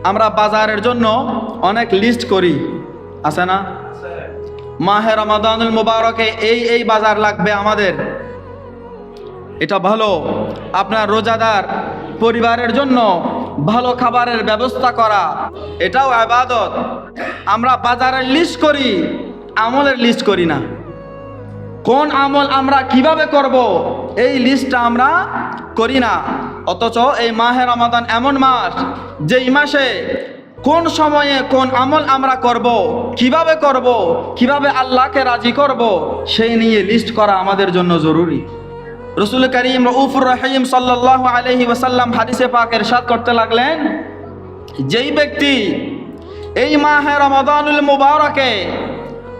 আমরা বাজারের জন্য অনেক লিস্ট করি, আছে না? মাহে রমাদানুল মুবারকে এই বাজার লাগবে আমাদের, এটা ভালো। আপনার রোজাদার পরিবারের জন্য ভালো খাবারের ব্যবস্থা করা, এটাও ইবাদত। আমরা বাজারের লিস্ট করি, আমলের লিস্ট করি না। কোন আমল আমরা কিভাবে করব এই লিস্টটা আমরা করি না। অথচ এই মাহে রমাদান এমন মাস, যেই মাসে কোন সময়ে কোন আমল আমরা করব, কিভাবে আল্লাহকে রাজি করব, সেই নিয়ে লিস্ট করা আমাদের জন্য জরুরি। রাসূল করিম রউফুর রহিম সাল্লাল্লাহু আলাইহি ওয়াসাল্লাম হাদিসে পাক ইরশাদ করতে লাগলেন, যেই ব্যক্তি এই মাহে রমাদানুল মুবারকে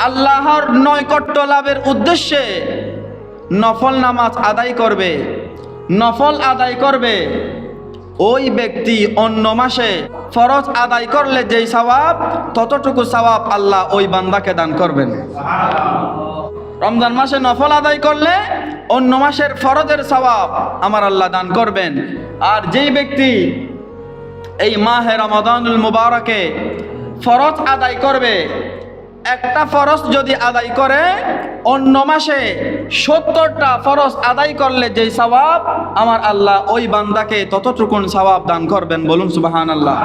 আল্লাহর নৈকট্য লাভের উদ্দেশ্যে নফল নামাজ আদায় করবে, ওই ব্যক্তি অন্য মাসে ফরজ আদায় করলে যেই সওয়াব, ততটুকু সওয়াব আল্লাহ ওই বান্দাকে দান করবেন। রমজান মাসে নফল আদায় করলে অন্য মাসের ফরজের সওয়াব আমার আল্লাহ দান করবেন। আর যেই ব্যক্তি এই মাহে রমাদানুল মুবারকে ফরজ আদায় করবে, একটা ফরজ যদি আদায় করে, অন্য মাসে 70টা ফরজ আদায় করলে যেই সওয়াব, আমার আল্লাহ ওই বান্দাকে ততটুকুন সওয়াব দান করবেন। বলুন সুবহানাল্লাহ।